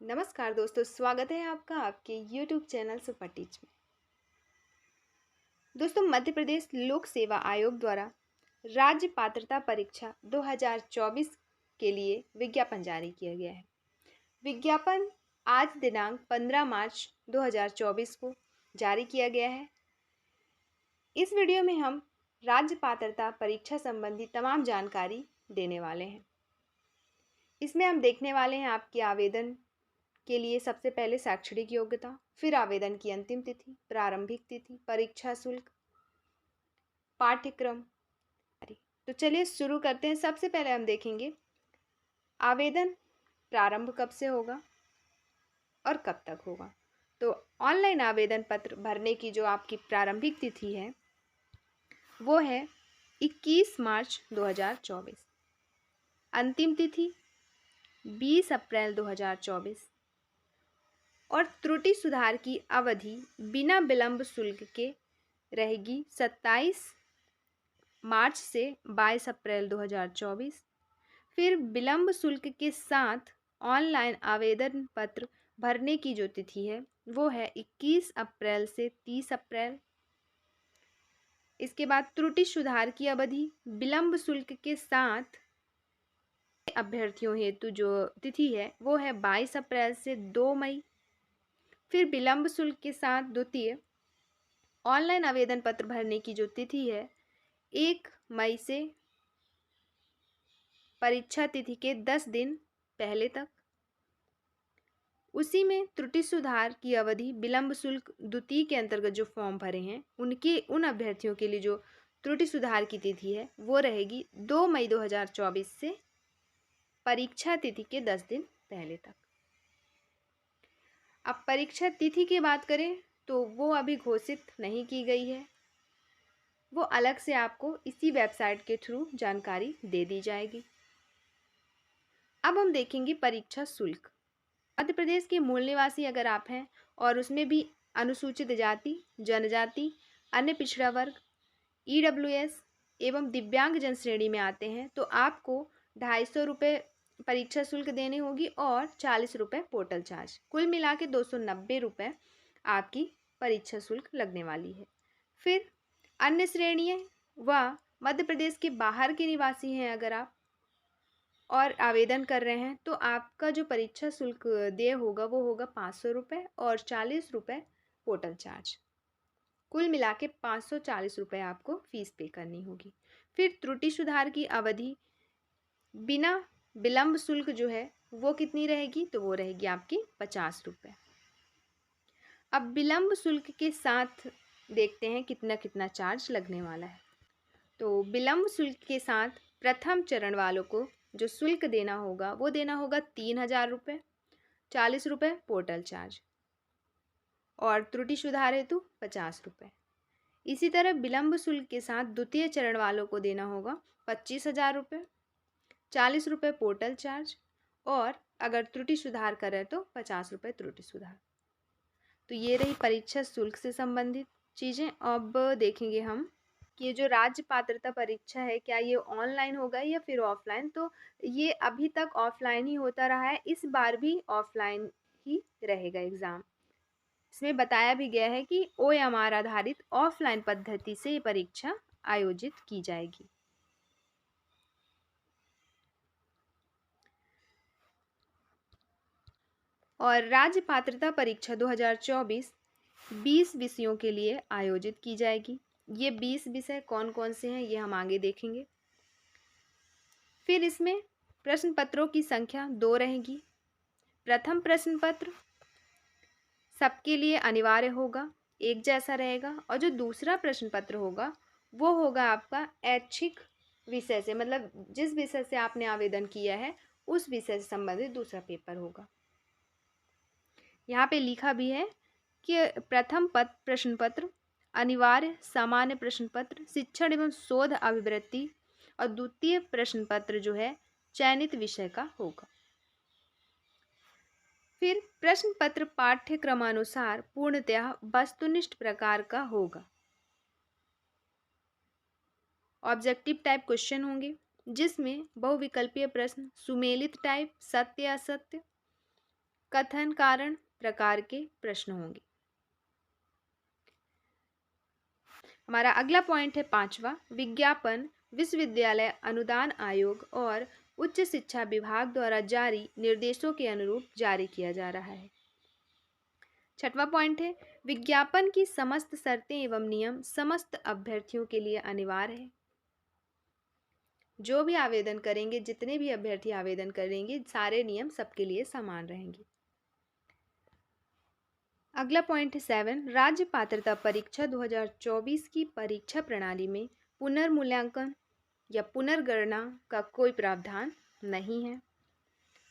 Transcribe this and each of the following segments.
नमस्कार दोस्तों, स्वागत है आपका आपके YouTube चैनल सुपर टीच में। दोस्तों, मध्य प्रदेश लोक सेवा आयोग द्वारा राज्य पात्रता परीक्षा 2024 के लिए विज्ञापन जारी किया गया है। विज्ञापन आज दिनांक 15 मार्च 2024 को जारी किया गया है। इस वीडियो में हम राज्य पात्रता परीक्षा संबंधी तमाम जानकारी देने वाले हैं। इसमें हम देखने वाले हैं आपके आवेदन के लिए सबसे पहले शैक्षणिक योग्यता, फिर आवेदन की अंतिम तिथि, प्रारंभिक तिथि, परीक्षा शुल्क, पाठ्यक्रम। तो चलिए शुरू करते हैं। सबसे पहले हम देखेंगे आवेदन प्रारंभ कब से होगा और कब तक होगा। तो ऑनलाइन आवेदन पत्र भरने की जो आपकी प्रारंभिक तिथि है वो है 21 मार्च 2024। अंतिम तिथि 20 अप्रैल 2024 और त्रुटि सुधार की अवधि बिना विलंब शुल्क के रहेगी 27 मार्च से 22 अप्रैल 2024। फिर विलंब शुल्क के साथ ऑनलाइन आवेदन पत्र भरने की जो तिथि है वो है 21 अप्रैल से 30 अप्रैल। इसके बाद त्रुटि सुधार की अवधि विलंब शुल्क के साथ अभ्यर्थियों हेतु जो तिथि है वो है 22 अप्रैल से 2 मई। फिर विलंब शुल्क के साथ द्वितीय ऑनलाइन आवेदन पत्र भरने की जो तिथि है 1 मई से परीक्षा तिथि के 10 दिन पहले तक। उसी में त्रुटि सुधार की अवधि विलंब शुल्क द्वितीय के अंतर्गत जो फॉर्म भरे हैं उन अभ्यर्थियों के लिए जो त्रुटि सुधार की तिथि है वो रहेगी 2 मई 2024 से परीक्षा तिथि के 10 दिन पहले तक। अब परीक्षा तिथि की बात करें तो वो अभी घोषित नहीं की गई है, वो अलग से आपको इसी वेबसाइट के थ्रू जानकारी दे दी जाएगी। अब हम देखेंगे परीक्षा शुल्क। मध्य प्रदेश के मूल निवासी अगर आप हैं और उसमें भी अनुसूचित जाति, जनजाति, अन्य पिछड़ा वर्ग, EWS एवं दिव्यांग जन श्रेणी में आते हैं तो आपको 250 रुपये परीक्षा शुल्क देनी होगी और 40 रुपये पोर्टल चार्ज, कुल मिला के 290 रुपये आपकी परीक्षा शुल्क लगने वाली है। फिर अन्य श्रेणियाँ व मध्य प्रदेश के बाहर के निवासी हैं अगर आप और आवेदन कर रहे हैं तो आपका जो परीक्षा शुल्क देय होगा वो होगा 500 रुपये और 40 रुपये पोर्टल चार्ज, कुल मिला के 540 रुपये आपको फीस पे करनी होगी। फिर त्रुटि सुधार की अवधि बिना विलंब शुल्क जो है वो कितनी रहेगी तो वो रहेगी आपकी 50 रुपये। अब विलंब शुल्क के साथ देखते हैं कितना कितना चार्ज लगने वाला है। तो विलंब शुल्क के साथ प्रथम चरण वालों को जो शुल्क देना होगा वो देना होगा 3000 रुपये, 40 रुपये पोर्टल चार्ज और त्रुटि सुधार हेतु 50 रुपये। इसी तरह विलंब शुल्क के साथ द्वितीय चरण वालों को देना होगा 25,000 रुपये, 40 रुपये पोर्टल चार्ज और अगर त्रुटि सुधार करें तो 50 रुपये त्रुटि सुधार। तो ये रही परीक्षा शुल्क से संबंधित चीज़ें। अब देखेंगे हम कि ये जो राज्य पात्रता परीक्षा है क्या ये ऑनलाइन होगा या फिर ऑफलाइन। तो ये अभी तक ऑफलाइन ही होता रहा है, इस बार भी ऑफलाइन ही रहेगा एग्ज़ाम। इसमें बताया भी गया है कि OMR आधारित ऑफलाइन पद्धति से ये परीक्षा आयोजित की जाएगी। और राज्य पात्रता परीक्षा 2024 20 विषयों के लिए आयोजित की जाएगी। ये 20 विषय कौन कौन से हैं ये हम आगे देखेंगे। फिर इसमें प्रश्न पत्रों की संख्या 2 रहेगी। प्रथम प्रश्न पत्र सबके लिए अनिवार्य होगा, एक जैसा रहेगा और जो दूसरा प्रश्न पत्र होगा वो होगा आपका ऐच्छिक विषय से, मतलब जिस विषय से आपने आवेदन किया है उस विषय से संबंधित दूसरा पेपर होगा। यहाँ पे लिखा भी है कि प्रथम प्रश्न पत्र अनिवार्य सामान्य प्रश्न पत्र शिक्षण एवं शोध अभिवृत्ति और द्वितीय प्रश्न पत्र जो है चयनित विषय का होगा। फिर प्रश्न पत्र पाठ्यक्रमानुसार पूर्णतः वस्तुनिष्ठ प्रकार का होगा। ऑब्जेक्टिव टाइप क्वेश्चन होंगे जिसमें बहुविकल्पीय प्रश्न, सुमेलित टाइप, सत्य असत्य, कथन कारण प्रकार के प्रश्न होंगे। हमारा अगला पॉइंट है 5वां, विज्ञापन विश्वविद्यालय अनुदान आयोग और उच्च शिक्षा विभाग द्वारा जारी निर्देशों के अनुरूप जारी किया जा रहा है। 6वां पॉइंट है, विज्ञापन की समस्त शर्तें एवं नियम समस्त अभ्यर्थियों के लिए अनिवार्य है। जो भी आवेदन करेंगे, जितने भी अभ्यर्थी आवेदन करेंगे, सारे नियम सबके लिए समान रहेंगे। अगला पॉइंट है 7, राज्य पात्रता परीक्षा 2024 की परीक्षा प्रणाली में पुनर्मूल्यांकन या पुनर्गणना का कोई प्रावधान नहीं है।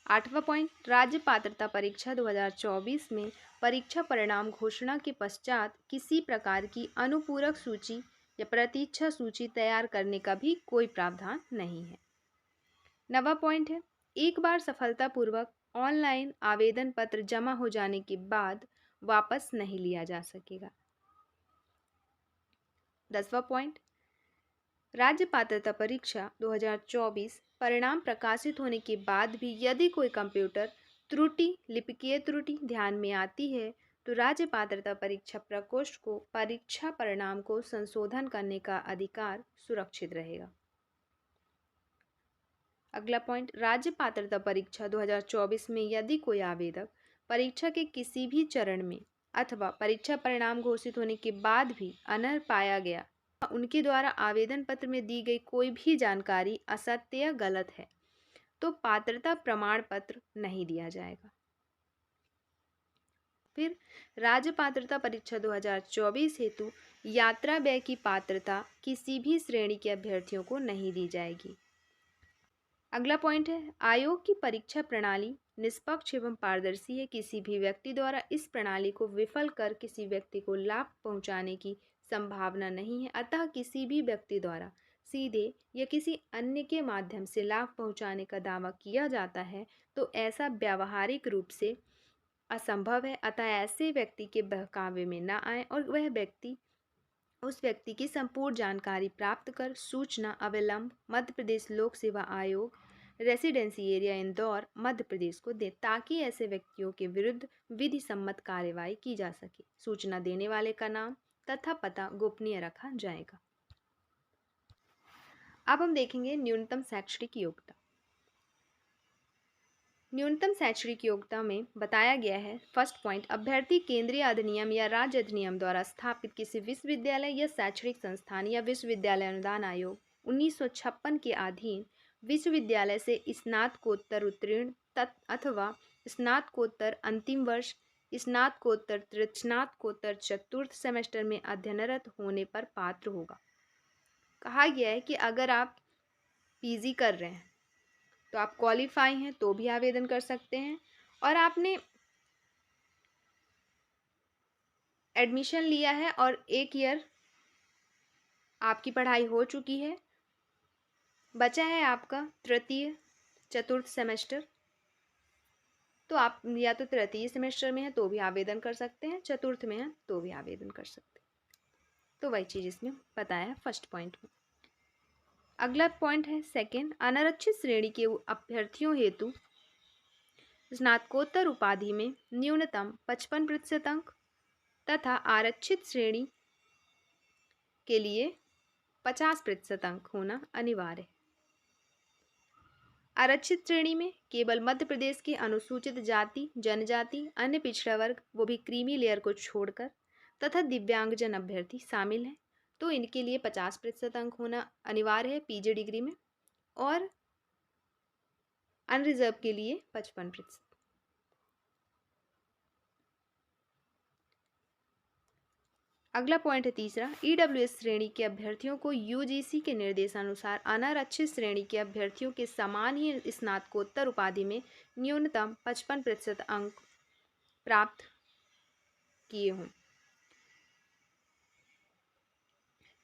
8वां पॉइंट, राज्य पात्रता परीक्षा 2024 में परीक्षा परिणाम घोषणा के पश्चात किसी प्रकार की अनुपूरक सूची या प्रतीक्षा सूची तैयार करने का भी कोई प्रावधान नहीं है। 9वां पॉइंट है, एक बार सफलतापूर्वक ऑनलाइन आवेदन पत्र जमा हो जाने के बाद वापस नहीं लिया जा सकेगा। 10वां पॉइंट, राज्य पात्रता परीक्षा 2024 परिणाम प्रकाशित होने के बाद भी यदि कोई कंप्यूटर त्रुटि, लिपिकीय त्रुटि ध्यान में आती है तो राज्य पात्रता परीक्षा प्रकोष्ठ को परीक्षा परिणाम को संशोधन करने का अधिकार सुरक्षित रहेगा। अगला पॉइंट, राज्य पात्रता परीक्षा 2024 में यदि कोई आवेदक परीक्षा के किसी भी चरण में अथवा परीक्षा परिणाम घोषित होने के बाद भी अनर्ह पाया गया, उनके द्वारा आवेदन पत्र में दी गई कोई भी जानकारी असत्य या गलत है तो पात्रता प्रमाण पत्र नहीं दिया जाएगा। फिर राज्य पात्रता परीक्षा 2024 हेतु यात्रा व्यय की पात्रता किसी भी श्रेणी के अभ्यर्थियों को नहीं दी जाएगी। अगला पॉइंट है, आयोग की परीक्षा प्रणाली निष्पक्ष एवं पारदर्शी है। किसी भी व्यक्ति द्वारा इस प्रणाली को विफल कर किसी व्यक्ति को लाभ पहुंचाने की संभावना नहीं है। अतः किसी भी व्यक्ति द्वारा सीधे या किसी अन्य के माध्यम से लाभ पहुंचाने का दावा किया जाता है तो ऐसा व्यावहारिक रूप से असंभव है। अतः ऐसे व्यक्ति के बहकावे में न आए और वह व्यक्ति उस व्यक्ति की संपूर्ण जानकारी प्राप्त कर सूचना अविलंब मध्य प्रदेश लोक सेवा आयोग, रेसिडेंसी एरिया इंदौर, मध्य प्रदेश को दे ताकि ऐसे व्यक्तियों के विरुद्ध विधि सम्मत कार्रवाई की जा सके। सूचना देने वाले का नाम तथा पता गोपनीय रखा जाएगा। अब हम देखेंगे न्यूनतम शैक्षणिक योग्यता। न्यूनतम शैक्षणिक योग्यता में बताया गया है, फर्स्ट पॉइंट, अभ्यर्थी केंद्रीय अधिनियम या राज्य अधिनियम द्वारा स्थापित किसी विश्वविद्यालय या शैक्षणिक संस्थान या विश्वविद्यालय अनुदान आयोग 1956 के अधीन विश्वविद्यालय से स्नातकोत्तर उत्तीर्ण अथवा स्नातकोत्तर अंतिम वर्ष, स्नातकोत्तर स्नातकोत्तर चतुर्थ सेमेस्टर में अध्ययनरत होने पर पात्र होगा। कहा गया है कि अगर आप पीजी कर रहे हैं तो आप क्वालिफाई हैं तो भी आवेदन कर सकते हैं, और आपने एडमिशन लिया है और 1 ईयर आपकी पढ़ाई हो चुकी है, बचा है आपका तृतीय चतुर्थ सेमेस्टर, तो आप या तो तृतीय सेमेस्टर में हैं तो भी आवेदन कर सकते हैं, चतुर्थ में हैं तो भी आवेदन कर सकते हैं। तो वही चीज़ इसमें बताया है फर्स्ट पॉइंट में। अगला पॉइंट है सेकंड, अनारक्षित श्रेणी के अभ्यर्थियों हेतु स्नातकोत्तर उपाधि में न्यूनतम 55% अंक तथा आरक्षित श्रेणी के लिए 50% अंक होना अनिवार्य है। आरक्षित श्रेणी में केवल मध्य प्रदेश के अनुसूचित जाति, जनजाति, अन्य पिछड़ा वर्ग, वो भी क्रीमी लेयर को छोड़कर, तथा दिव्यांगजन अभ्यर्थी शामिल हैं, तो इनके लिए 50% अंक होना अनिवार्य है पीजी डिग्री में, और अनरिजर्व के लिए 55%। अगला पॉइंट है तीसरा, ईडब्ल्यूएस श्रेणी के अभ्यर्थियों को यूजीसी के निर्देशानुसार अनारक्षित श्रेणी के अभ्यर्थियों के समान ही स्नातकोत्तर उपाधि में न्यूनतम 55% अंक प्राप्त किए हों।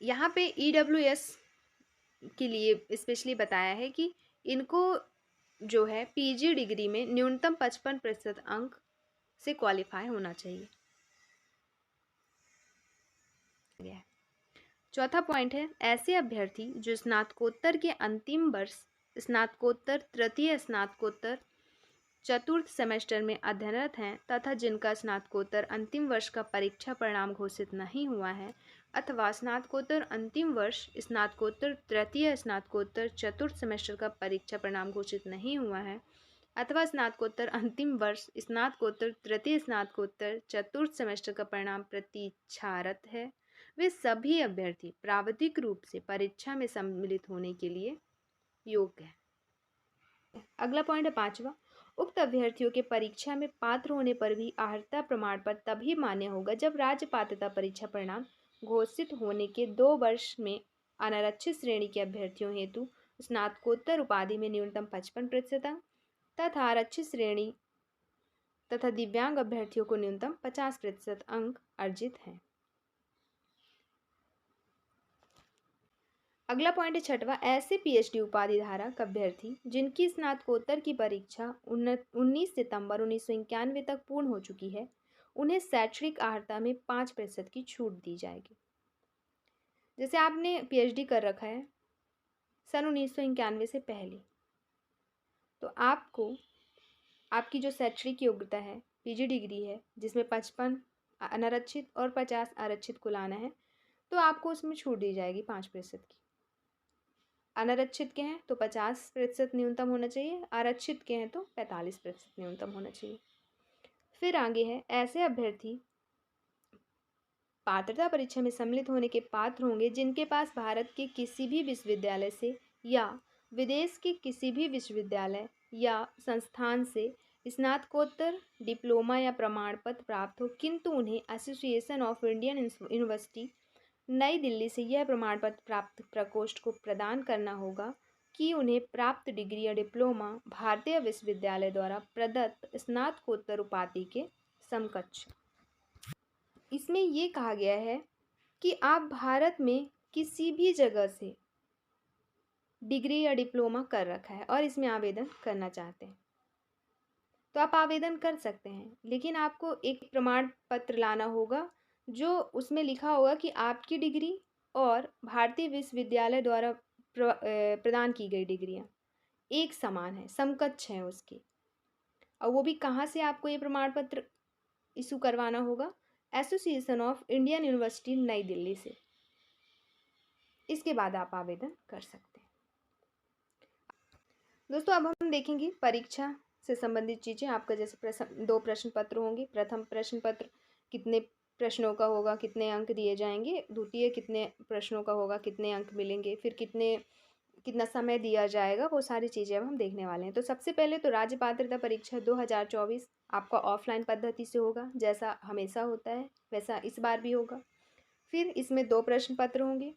यहाँ पे ईडब्ल्यूएस के लिए स्पेशली बताया है कि इनको जो है पीजी डिग्री में न्यूनतम 55% अंक से क्वालिफाई होना चाहिए। चौथा पॉइंट है, ऐसे अभ्यर्थी जो स्नातकोत्तर के अंतिम वर्ष, स्नातकोत्तर तृतीय स्नातकोत्तर चतुर्थ सेमेस्टर में अध्ययनरत हैं तथा जिनका स्नातकोत्तर अंतिम वर्ष का परीक्षा परिणाम घोषित नहीं हुआ है अथवा स्नातकोत्तर अंतिम वर्ष, स्नातकोत्तर तृतीय, स्नातकोत्तर चतुर्थ सेमेस्टर का परीक्षा परिणाम घोषित नहीं हुआ है अथवा स्नातकोत्तर अंतिम वर्ष, स्नातकोत्तर तृतीय, स्नातकोत्तर चतुर्थ सेमेस्टर का परिणाम प्रतीक्षारत है, वे सभी अभ्यर्थी प्राविधिक रूप से परीक्षा में सम्मिलित होने के लिए योग्य है। अगला पॉइंट है 5वां, उक्त अभ्यर्थियों के परीक्षा में पात्र होने पर भी अर्हता प्रमाण पत्र तभी मान्य होगा जब राज्य पात्रता परीक्षा परिणाम घोषित होने के 2 वर्ष में अनारक्षित श्रेणी के अभ्यर्थियों हेतु स्नातकोत्तर उपाधि में न्यूनतम 55% अंक तथा आरक्षित श्रेणी तथा दिव्यांग अभ्यर्थियों को न्यूनतम 50% अंक अर्जित हैं। अगला पॉइंट है 6वां, ऐसे पीएचडी उपाधि धारक अभ्यर्थी जिनकी स्नातकोत्तर की परीक्षा 19 सितंबर 1991 तक पूर्ण हो चुकी है, उन्हें शैक्षणिक अर्हता में 5% की छूट दी जाएगी। जैसे आपने पीएचडी कर रखा है सन 1991 से पहले, तो आपको आपकी जो शैक्षणिक योग्यता है, पीजी डिग्री है, जिसमें 55 अनारक्षित और 50 आरक्षित को लाना है, तो आपको उसमें छूट दी जाएगी 5% की। अनारक्षित के हैं तो 50% न्यूनतम होना चाहिए, आरक्षित के हैं तो 45% न्यूनतम होना चाहिए। फिर आगे है, ऐसे अभ्यर्थी पात्रता परीक्षा में सम्मिलित होने के पात्र होंगे जिनके पास भारत के किसी भी विश्वविद्यालय से या विदेश के किसी भी विश्वविद्यालय या संस्थान से स्नातकोत्तर, डिप्लोमा या प्रमाण पत्र प्राप्त हो, किंतु उन्हें एसोसिएशन ऑफ इंडियन यूनिवर्सिटी नई दिल्ली से यह प्रमाण पत्र प्राप्त प्रकोष्ठ को प्रदान करना होगा कि उन्हें प्राप्त डिग्री या डिप्लोमा भारतीय विश्वविद्यालय द्वारा प्रदत्त स्नातकोत्तर उपाधि के समकक्ष। इसमें ये कहा गया है कि आप भारत में किसी भी जगह से डिग्री या डिप्लोमा कर रखा है और इसमें आवेदन करना चाहते हैं तो आप आवेदन कर सकते हैं, लेकिन आपको एक प्रमाण पत्र लाना होगा जो उसमें लिखा होगा कि आपकी डिग्री और भारतीय विश्वविद्यालय द्वारा प्रदान की गई डिग्रियां एक समान है, समकक्ष हैं उसकी। और वो भी कहाँ से आपको ये प्रमाण पत्र इशू करवाना होगा? एसोसिएशन ऑफ इंडियन यूनिवर्सिटी नई दिल्ली से। इसके बाद आप आवेदन कर सकते हैं। दोस्तों अब हम देखेंगे परीक्षा से संबंधित चीज़ें। आपका जैसे 2 प्रश्न पत्र होंगे। प्रथम प्रश्न पत्र कितने प्रश्नों का होगा, कितने अंक दिए जाएंगे। द्वितीय कितने प्रश्नों का होगा, कितने अंक मिलेंगे। फिर कितना समय दिया जाएगा, वो सारी चीज़ें अब हम देखने वाले हैं। तो सबसे पहले तो राज्य पात्रता परीक्षा 2024 आपका ऑफलाइन पद्धति से होगा, जैसा हमेशा होता है वैसा इस बार भी होगा। फिर इसमें 2 प्रश्न पत्र होंगे।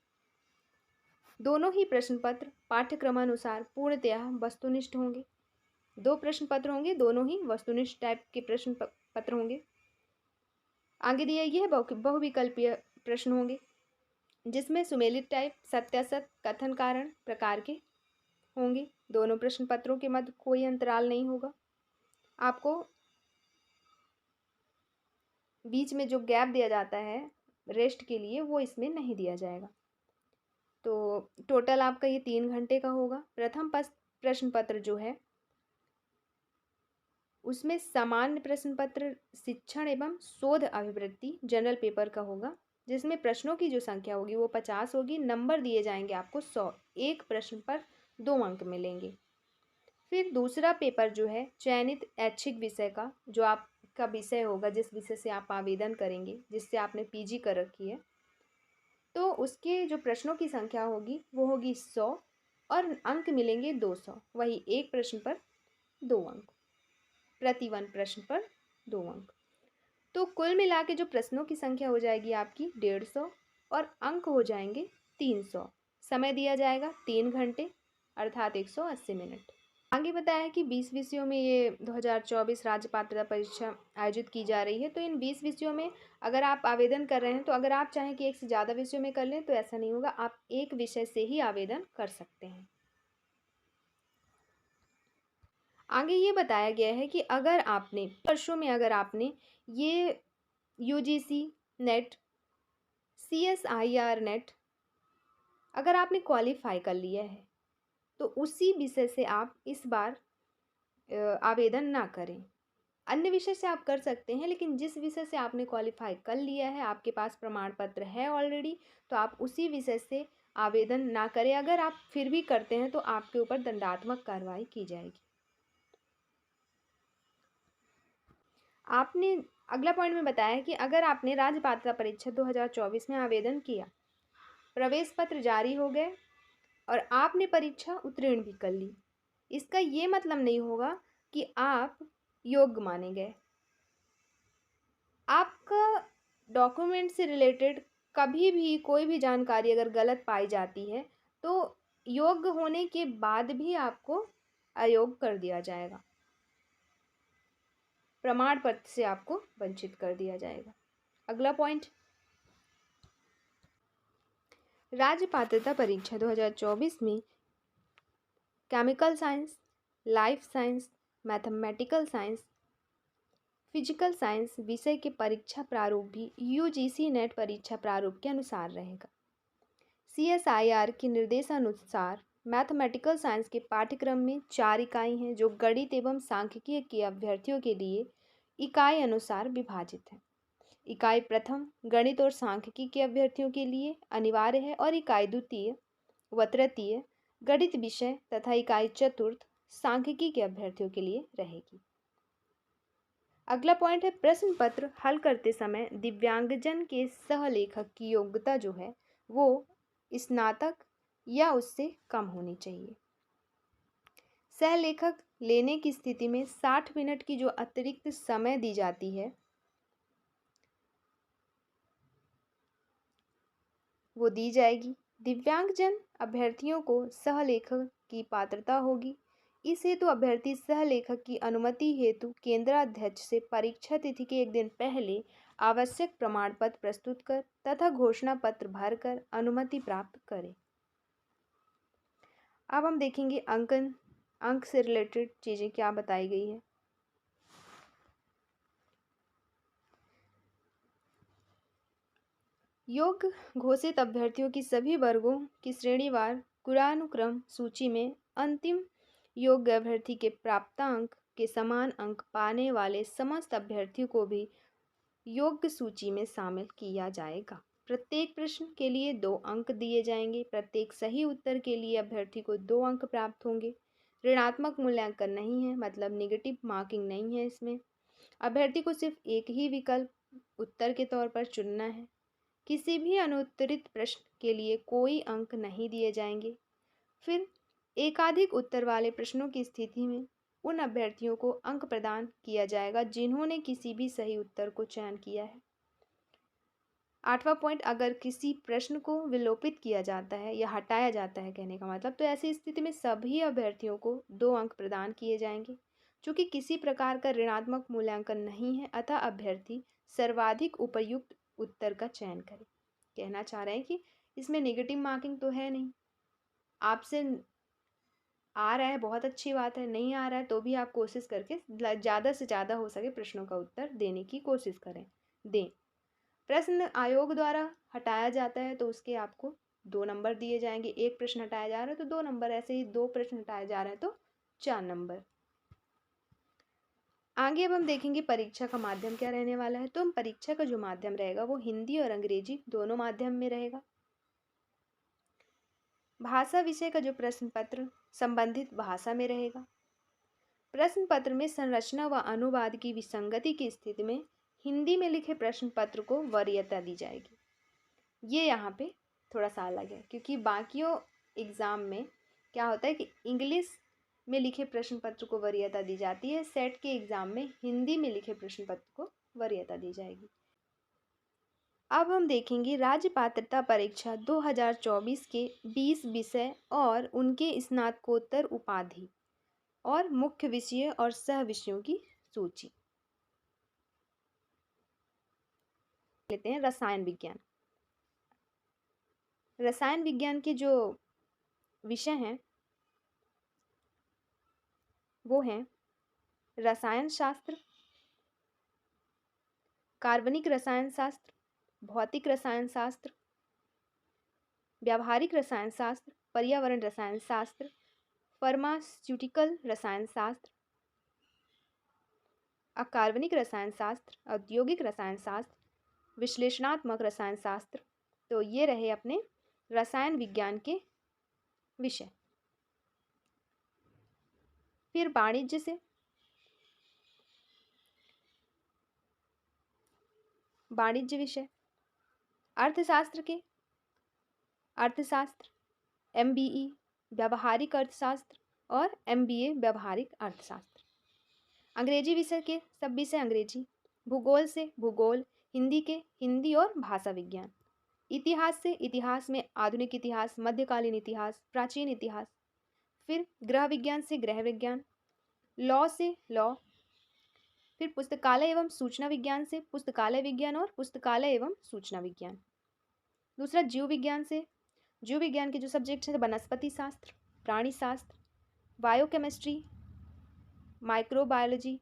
दोनों ही प्रश्न पत्र पाठ्यक्रमानुसार पूर्णतया वस्तुनिष्ठ होंगे। 2 प्रश्न पत्र होंगे, दोनों ही वस्तुनिष्ठ टाइप के प्रश्न पत्र होंगे। आगे दिया यह बहुविकल्पीय प्रश्न होंगे जिसमें सुमेलित टाइप, सत्यासत्य, कथन कारण प्रकार के होंगे। दोनों प्रश्न पत्रों के मध्य कोई अंतराल नहीं होगा। आपको बीच में जो गैप दिया जाता है रेस्ट के लिए, वो इसमें नहीं दिया जाएगा। तो टोटल आपका ये 3 घंटे का होगा। प्रथम प्रश्न पत्र जो है उसमें सामान्य प्रश्न पत्र शिक्षण एवं शोध अभिवृत्ति जनरल पेपर का होगा, जिसमें प्रश्नों की जो संख्या होगी वो 50 होगी। नंबर दिए जाएंगे आपको 100। एक प्रश्न पर 2 अंक मिलेंगे। फिर दूसरा पेपर जो है चयनित ऐच्छिक विषय का, जो आपका विषय होगा, जिस विषय से आप आवेदन करेंगे, जिससे आपने पीजी कर रखी है, तो उसके जो प्रश्नों की संख्या होगी वो होगी 100 और अंक मिलेंगे 200। वही एक प्रश्न पर 2 अंक, प्रति 1 प्रश्न पर 2 अंक। तो कुल मिला के जो प्रश्नों की संख्या हो जाएगी आपकी 150 और अंक हो जाएंगे 300। समय दिया जाएगा 3 घंटे अर्थात 180 मिनट। आगे बताया है कि 20 विषयों में ये 2024 राज्य पात्रता परीक्षा आयोजित की जा रही है। तो इन 20 विषयों में अगर आप आवेदन कर रहे हैं, तो अगर आप चाहें कि एक से ज़्यादा विषयों में कर लें तो ऐसा नहीं होगा, आप एक विषय से ही आवेदन कर सकते हैं। आगे ये बताया गया है कि अगर आपने वर्षों में अगर आपने ये यूजीसी नेट, सीएसआईआर नेट अगर आपने क्वालिफाई कर लिया है, तो उसी विषय से आप इस बार आवेदन ना करें। अन्य विषय से आप कर सकते हैं, लेकिन जिस विषय से आपने क्वालिफाई कर लिया है, आपके पास प्रमाण पत्र है ऑलरेडी, तो आप उसी विषय से आवेदन ना करें। अगर आप फिर भी करते हैं तो आपके ऊपर दंडात्मक कार्रवाई की जाएगी। आपने अगला पॉइंट में बताया है कि अगर आपने राज्य पात्रता परीक्षा 2024 में आवेदन किया, प्रवेश पत्र जारी हो गए और आपने परीक्षा उत्तीर्ण भी कर ली, इसका ये मतलब नहीं होगा कि आप योग्य माने गए। आपका डॉक्यूमेंट से रिलेटेड कभी भी कोई भी जानकारी अगर गलत पाई जाती है तो योग्य होने के बाद भी आपको अयोग्य कर दिया जाएगा, प्रमाण पत्र से आपको वंचित कर दिया जाएगा। अगला पॉइंट, राज्य पात्रता परीक्षा 2024 में chemical science, life science, mathematical science, physical science विषय के परीक्षा प्रारूप भी यूजीसी नेट परीक्षा प्रारूप के अनुसार रहेगा। CSIR के निर्देशानुसार मैथमेटिकल साइंस के पाठ्यक्रम में 4 इकाई हैं जो गणित एवं सांख्यिकी के अभ्यर्थियों के लिए इकाई अनुसार विभाजित है। इकाई प्रथम गणित और सांख्यिकी के अभ्यर्थियों के लिए अनिवार्य है और इकाई द्वितीय व तृतीय गणित विषय तथा इकाई चतुर्थ सांख्यिकी के अभ्यर्थियों के लिए रहेगी। अगला पॉइंट है, प्रश्न पत्र हल करते समय दिव्यांगजन के सहलेखक की योग्यता जो है वो स्नातक या उससे कम होनी चाहिए। सहलेखक लेने की स्थिति में 60 मिनट की जो अतिरिक्त समय दी जाती है वो दी जाएगी। दिव्यांगजन अभ्यर्थियों को सहलेखक की पात्रता होगी। इस हेतु अभ्यर्थी सहलेखक की अनुमति हेतु केंद्राध्यक्ष से परीक्षा तिथि के एक दिन पहले आवश्यक प्रमाण पत्र प्रस्तुत कर तथा घोषणा पत्र भरकर अनुमति प्राप्त करें। अब हम देखेंगे अंक से रिलेटेड चीज़ें क्या बताई गई है। योग्य घोषित अभ्यर्थियों की सभी वर्गों की श्रेणीवार गुणानुक्रम सूची में अंतिम योग्य अभ्यर्थी के प्राप्तांक के समान अंक पाने वाले समस्त अभ्यर्थियों को भी योग्य सूची में शामिल किया जाएगा। प्रत्येक प्रश्न के लिए 2 अंक दिए जाएंगे। प्रत्येक सही उत्तर के लिए अभ्यर्थी को 2 अंक प्राप्त होंगे। ऋणात्मक मूल्यांकन नहीं है, मतलब नेगेटिव मार्किंग नहीं है इसमें। अभ्यर्थी को सिर्फ एक ही विकल्प उत्तर के तौर पर चुनना है। किसी भी अनुत्तरित प्रश्न के लिए कोई अंक नहीं दिए जाएंगे। फिर एकाधिक उत्तर वाले प्रश्नों की स्थिति में उन अभ्यर्थियों को अंक प्रदान किया जाएगा जिन्होंने किसी भी सही उत्तर को चयन किया है। 8वां पॉइंट, अगर किसी प्रश्न को विलोपित किया जाता है या हटाया जाता है कहने का मतलब, तो ऐसी स्थिति में सभी अभ्यर्थियों को 2 अंक प्रदान किए जाएंगे। चूँकि किसी प्रकार का ऋणात्मक मूल्यांकन नहीं है, अतः अभ्यर्थी सर्वाधिक उपयुक्त उत्तर का चयन करें। कहना चाह रहे हैं कि इसमें नेगेटिव मार्किंग तो है नहीं। आपसे आ रहा है बहुत अच्छी बात है, नहीं आ रहा है तो भी आप कोशिश करके ज़्यादा से ज़्यादा हो सके प्रश्नों का उत्तर देने की कोशिश दें। प्रश्न आयोग द्वारा हटाया जाता है तो उसके आपको 2 नंबर दिए जाएंगे। एक प्रश्न हटाया जा रहा है तो 2 नंबर, ऐसे ही 2 प्रश्न हटाए जा रहे हैं तो 4 नंबर। आगे अब हम देखेंगे परीक्षा का माध्यम क्या रहने वाला है। तो हम परीक्षा का जो माध्यम रहेगा वो हिंदी और अंग्रेजी दोनों माध्यम में रहेगा। भाषा विषय का जो प्रश्न पत्र संबंधित भाषा में रहेगा। प्रश्न पत्र में संरचना व अनुवाद की विसंगति की स्थिति में हिंदी में लिखे प्रश्न पत्र को वरीयता दी जाएगी। ये यहाँ पे थोड़ा सा अलग है, क्योंकि बाकियों एग्ज़ाम में क्या होता है कि इंग्लिश में लिखे प्रश्न पत्र को वरीयता दी जाती है। सेट के एग्ज़ाम में हिंदी में लिखे प्रश्न पत्र को वरीयता दी जाएगी। अब हम देखेंगे राज्य पात्रता परीक्षा 2024 के 20 विषय और उनके स्नातकोत्तर उपाधि और मुख्य विषय और सह विषयों की सूची लेते हैं। रसायन विज्ञान। रसायन विज्ञान के जो विषय हैं वो हैं रसायन शास्त्र, कार्बनिक रसायन शास्त्र, भौतिक रसायन शास्त्र, व्यावहारिक रसायन शास्त्र, पर्यावरण रसायन शास्त्र, फार्मास्यूटिकल रसायन शास्त्र, अकार्बनिक रसायन शास्त्र, औद्योगिक रसायन शास्त्र, विश्लेषणात्मक रसायन शास्त्र। तो ये रहे अपने रसायन विज्ञान के विषय। फिर वाणिज्य से, वाणिज्य विषय अर्थशास्त्र के अर्थशास्त्र, MBE व्यावहारिक अर्थशास्त्र और MBA व्यावहारिक अर्थशास्त्र। अंग्रेजी विषय के सब विषय अंग्रेजी। भूगोल से भूगोल, हिंदी के हिंदी और भाषा विज्ञान। इतिहास से इतिहास में आधुनिक इतिहास, मध्यकालीन इतिहास, प्राचीन इतिहास। फिर गृह विज्ञान से गृह विज्ञान। लॉ से लॉ। फिर पुस्तकालय एवं सूचना विज्ञान से पुस्तकालय विज्ञान और पुस्तकालय एवं सूचना विज्ञान। दूसरा जीव विज्ञान से, जीव विज्ञान के जो सब्जेक्ट हैं वनस्पति शास्त्र, प्राणी शास्त्र, बायोकेमिस्ट्री, माइक्रोबायोलॉजी,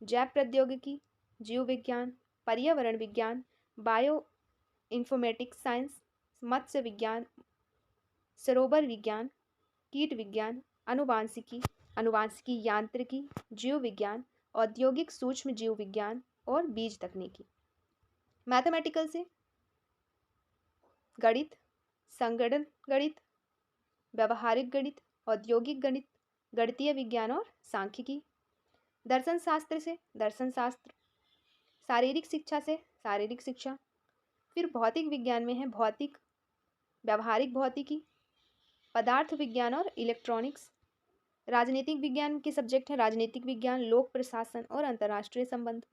जैव प्रौद्योगिकी, जीव विज्ञान, पर्यावरण विज्ञान, बायो इन्फॉर्मेटिक्स साइंस, मत्स्य विज्ञान, सरोवर विज्ञान, कीट विज्ञान, अनुवांशिकी, अनुवांशिकी यांत्रिकी, जीव विज्ञान, औद्योगिक सूक्ष्म जीव विज्ञान और बीज तकनीकी। मैथमेटिकल से गणित, संगणन गणित, व्यावहारिक गणित, औद्योगिक गणित, गणितीय विज्ञान और सांख्यिकी। दर्शन शास्त्र से दर्शन शास्त्र। शारीरिक शिक्षा से शारीरिक शिक्षा। फिर भौतिक विज्ञान में है भौतिक, व्यावहारिक भौतिकी, पदार्थ विज्ञान और इलेक्ट्रॉनिक्स। राजनीतिक विज्ञान के सब्जेक्ट है राजनीतिक विज्ञान, लोक प्रशासन और अंतर्राष्ट्रीय संबंध।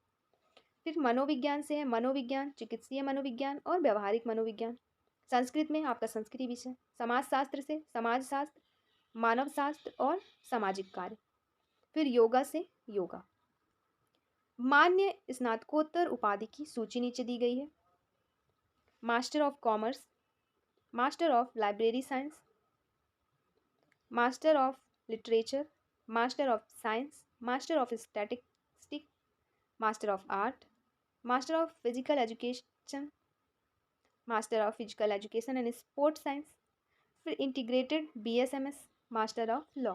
फिर मनोविज्ञान से है मनोविज्ञान, चिकित्सीय मनोविज्ञान और व्यावहारिक मनोविज्ञान। संस्कृत में आपका संस्कृति विषय। समाजशास्त्र से समाजशास्त्र, मानव शास्त्र और सामाजिक कार्य। फिर योगा से योगा। मान्य स्नातकोत्तर उपाधि की सूची नीचे दी गई है। Master of commerce, master of library science, master of literature, master of science, master of statistics, master of art, master of physical education, master of physical education and sports science. फिर integrated BSMS, master of law.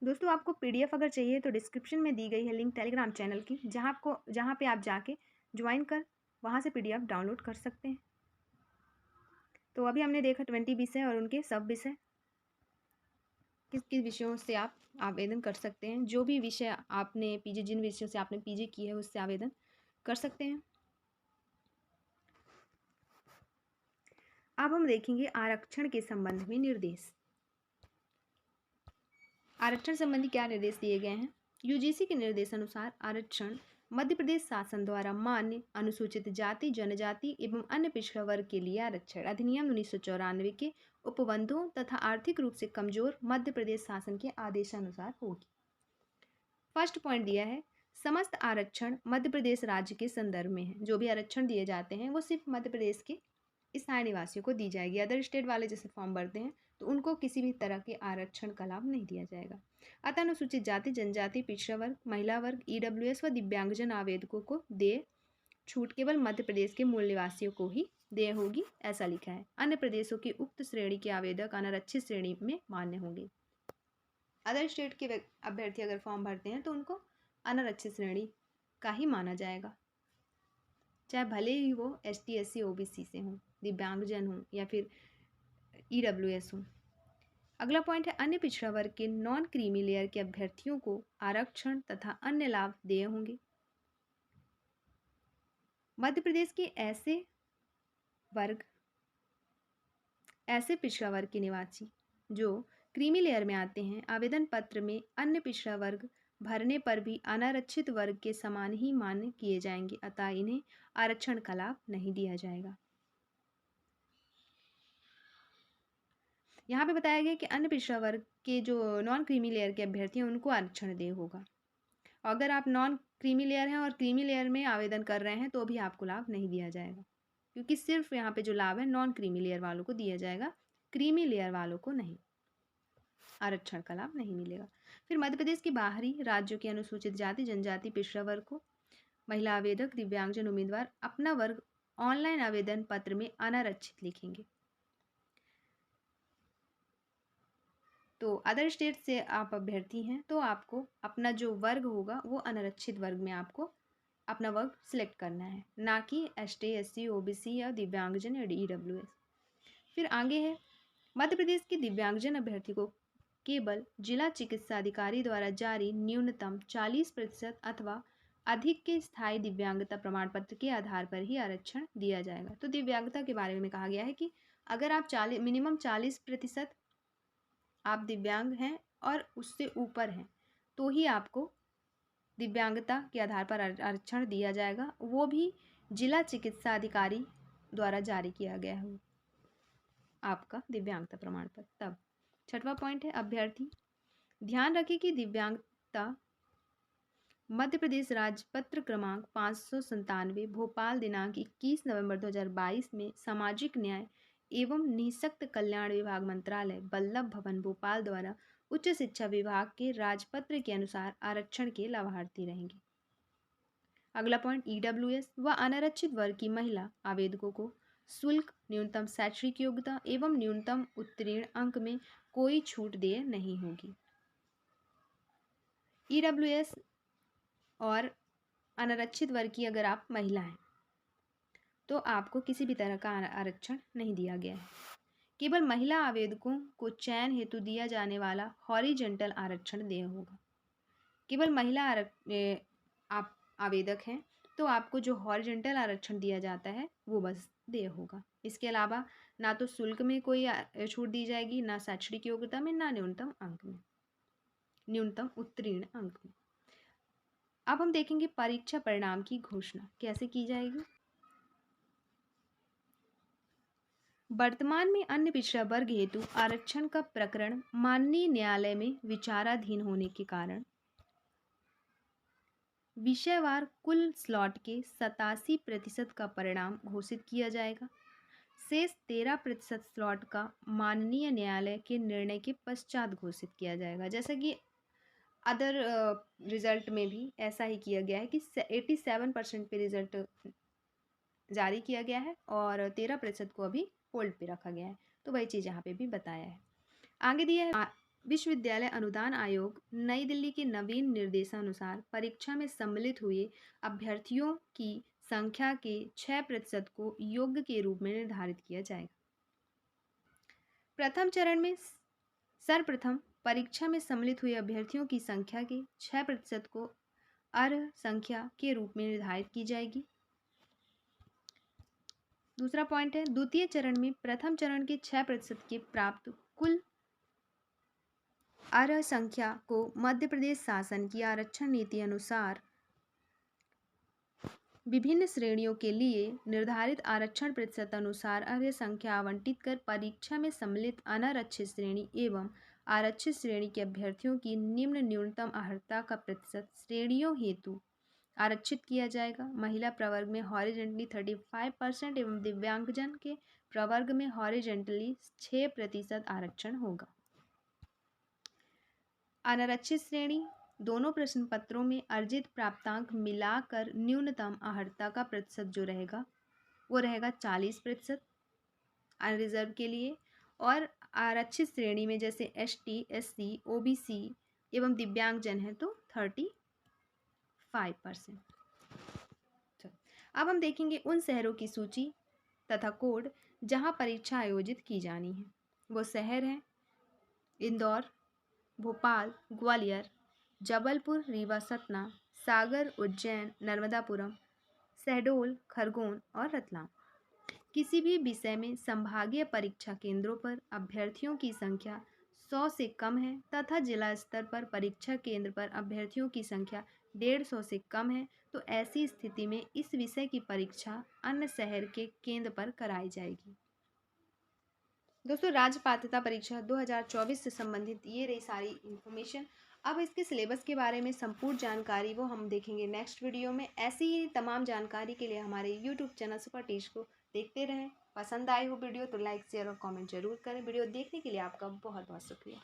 दोस्तों आपको PDF अगर चाहिए तो description में दी गई है link Telegram channel की, जहाँ पे आप जाके ज्वाइन कर वहाँ से PDF डाउनलोड कर सकते हैं। तो अभी हमने देखा 20 विषय और उनके सब विषय, किस किस विषयों से आप आवेदन कर सकते हैं। जो भी विषय आपने PG, जिन विषयों से आपने PG की है उससे आवेदन कर सकते हैं। अब हम देखेंगे आरक्षण के संबंध में निर्देश। आरक्षण संबंधी क्या निर्देश दिए गए हैं। UGC के निर्देशानुसार आरक्षण मध्य प्रदेश शासन द्वारा मान्य अनुसूचित जाति, जनजाति एवं अन्य पिछड़ा वर्ग के लिए आरक्षण अधिनियम 1994 के उपबंधों तथा आर्थिक रूप से कमजोर मध्य प्रदेश शासन के आदेशानुसार होगी। फर्स्ट पॉइंट दिया है, समस्त आरक्षण मध्य प्रदेश राज्य के संदर्भ में है। जो भी आरक्षण दिए जाते हैं वो सिर्फ मध्य प्रदेश के स्थानीय निवासियों को दी जाएगी। अदर स्टेट वाले जैसे फॉर्म भरते हैं तो उनको किसी भी तरह के आरक्षण का लाभ नहीं दिया जाएगा। अतः अनुसूचित जाति, जनजाति, पिछड़ा वर्ग, महिला वर्ग, EWS व दिव्यांगजन आवेदकों को देय छूट केवल मध्य प्रदेश के मूल निवासियों को ही देय होगी, ऐसा लिखा है। अन्य प्रदेशों की उक्त श्रेणी के आवेदक अनारक्षित श्रेणी में मान्य होंगे। अदर स्टेट के अभ्यर्थी अगर फॉर्म भरते हैं तो उनको अनारक्षित श्रेणी का ही माना जाएगा, चाहे भले ही वो ST SC OBC से हों, दिव्यांगजन हों या फिर EWS हों। अगला पॉइंट है, अन्य पिछड़ा वर्ग के नॉन क्रीमी लेयर के अभ्यर्थियों को आरक्षण तथा अन्य लाभ देय होंगे। मध्य प्रदेश के ऐसे पिछड़ा वर्ग के निवासी जो क्रीमी लेयर में आते हैं, आवेदन पत्र में अन्य पिछड़ा वर्ग भरने पर भी अनारक्षित वर्ग के समान ही मान्य किए जाएंगे, अतः इन्हें आरक्षण का लाभ नहीं दिया जाएगा। यहाँ पे बताया गया कि अन्य पिछड़ा वर्ग के जो नॉन क्रीमी लेयर के अभ्यर्थी हैं उनको आरक्षण देय होगा। अगर आप नॉन क्रीमी लेयर हैं और क्रीमी लेयर में आवेदन कर रहे हैं तो भी आपको लाभ नहीं दिया जाएगा, क्योंकि सिर्फ यहाँ पे जो लाभ है नॉन क्रीमी लेयर वालों को दिया जाएगा, क्रीमी लेयर वालों को नहीं, आरक्षण का लाभ नहीं मिलेगा। फिर मध्य प्रदेश के बाहरी राज्यों के अनुसूचित जाति, जनजाति, पिछड़ा वर्ग को महिला आवेदक, दिव्यांगजन उम्मीदवार अपना वर्ग ऑनलाइन आवेदन पत्र में अनारक्षित लिखेंगे। तो अदर स्टेट से आप अभ्यर्थी हैं तो आपको अपना जो वर्ग होगा वो अनारक्षित वर्ग में आपको अपना वर्ग सिलेक्ट करना है, ना कि ST SC OBC या दिव्यांगजन या EWS। फिर आगे है, मध्य प्रदेश के दिव्यांगजन अभ्यर्थी को केवल जिला चिकित्सा अधिकारी द्वारा जारी न्यूनतम 40% अथवा अधिक के स्थायी दिव्यांगता प्रमाण पत्र के आधार पर ही आरक्षण दिया जाएगा। तो दिव्यांगता के बारे में कहा गया है कि अगर आप मिनिमम 40% आप दिव्यांग हैं और उससे ऊपर हैं तो ही आपको दिव्यांगता के आधार पर आरक्षण दिया जाएगा, वो भी जिला चिकित्सा अधिकारी द्वारा जारी किया गया है आपका दिव्यांगता प्रमाण पत्र। तब 6वां पॉइंट है, अभ्यर्थी ध्यान रखें कि दिव्यांगता मध्य प्रदेश राजपत्र क्रमांक 597 भोपाल दिनांक 21 नवंबर 2022 में सामाजिक न्याय एवं निःशक्त कल्याण विभाग मंत्रालय वल्लभ भवन भोपाल द्वारा उच्च शिक्षा विभाग के राजपत्र के अनुसार आरक्षण के लाभार्थी रहेंगे। अगला पॉइंट, EWS व अनारक्षित वर्ग की महिला आवेदकों को शुल्क, न्यूनतम शैक्षणिक योग्यता एवं न्यूनतम उत्तीर्ण अंक में कोई छूट देय नहीं होगी। EWS और अनारक्षित वर्ग की अगर आप महिला हैं तो आपको किसी भी तरह का आरक्षण नहीं दिया गया है। केवल महिला आवेदकों को चयन हेतु दिया जाने वाला हॉरिजेंटल आरक्षण देय होगा। केवल महिला आप आवेदक हैं तो आपको जो हॉरिजेंटल आरक्षण दिया जाता है वो बस देय होगा। इसके अलावा ना तो शुल्क में कोई छूट दी जाएगी, ना शैक्षणिक योग्यता में, ना न्यूनतम अंक में, न्यूनतम उत्तीर्ण अंक में। अब हम देखेंगे परीक्षा परिणाम की घोषणा कैसे की जाएगी। वर्तमान में अन्य पिछड़ा वर्ग हेतु आरक्षण का प्रकरण माननीय न्यायालय में विचाराधीन होने के कारण विषयवार कुल स्लॉट के 87% का परिणाम घोषित किया जाएगा। शेष 13% स्लॉट का माननीय न्यायालय के निर्णय के पश्चात घोषित किया जाएगा। जैसा कि अदर रिजल्ट में भी ऐसा ही किया गया है कि 87% पे रिजल्ट जारी किया गया है और 13% को अभी होल्ड पे रखा गया है। तो वही चीज़ यहाँ पे भी बताया है। आगे दिया है, विश्वविद्यालय अनुदान आयोग नई दिल्ली के नवीन निर्देशानुसार परीक्षा में सम्मिलित हुए अभ्यर्थियों की संख्या के 6% को योग्य के रूप में निर्धारित किया जाएगा। प्रथम चरण में सर्वप्रथम परीक्षा में सम्मिलित हुए अभ्यर्थियों की संख्या के 6% को अर्ह संख्या के रूप में निर्धारित की जाएगी। दूसरा पॉइंट है, द्वितीय चरण में प्रथम चरण के 6% के प्राप्त कुल अर्ह संख्या को मध्य प्रदेश शासन की आरक्षण नीति अनुसार विभिन्न श्रेणियों के लिए निर्धारित आरक्षण प्रतिशत अनुसार अर्ह संख्या आवंटित कर परीक्षा में सम्मिलित अनारक्षित श्रेणी एवं आरक्षित श्रेणी के अभ्यर्थियों की निम्न न्यूनतम अर्हता का प्रतिशत श्रेणियों हेतु आरक्षित किया जाएगा। महिला प्रवर्ग में हॉरिजेंटली 35% एवं दिव्यांगजन के प्रवर्ग में हॉरिजेंटली 6% आरक्षण होगा। अनारक्षित श्रेणी दोनों प्रश्न पत्रों में अर्जित प्राप्तांक मिलाकर न्यूनतम अर्हता का प्रतिशत जो रहेगा वो रहेगा 40% अनरिजर्व के लिए, और आरक्षित श्रेणी में जैसे ST SC OBC एवं दिव्यांगजन है तो 35%। अब हम देखेंगे उन शहरों की सूची तथा कोड जहां परीक्षा आयोजित की जानी है। वो शहर हैं इंदौर, भोपाल, ग्वालियर, जबलपुर, रीवा, सतना, सागर, उज्जैन, नर्मदापुरम, शहडोल, खरगोन और रतलाम। किसी भी विषय में संभागीय परीक्षा केंद्रों पर अभ्यर्थियों की संख्या 100 से कम है तथा जिला स्तर पर परीक्षा केंद्र पर अभ्यर्थियों की संख्या 150 से कम है तो ऐसी स्थिति में इस विषय की परीक्षा अन्य शहर के केंद्र पर कराई जाएगी। दोस्तों, राज्य पात्रता परीक्षा 2024 से संबंधित ये रही सारी इन्फॉर्मेशन। अब इसके सिलेबस के बारे में संपूर्ण जानकारी वो हम देखेंगे नेक्स्ट वीडियो में। ऐसी ही तमाम जानकारी के लिए हमारे यूट्यूब चैनल सुपर टीच को देखते रहें। पसंद आई हो वीडियो तो लाइक शेयर और कमेंट जरूर करें। वीडियो देखने के लिए आपका बहुत बहुत शुक्रिया।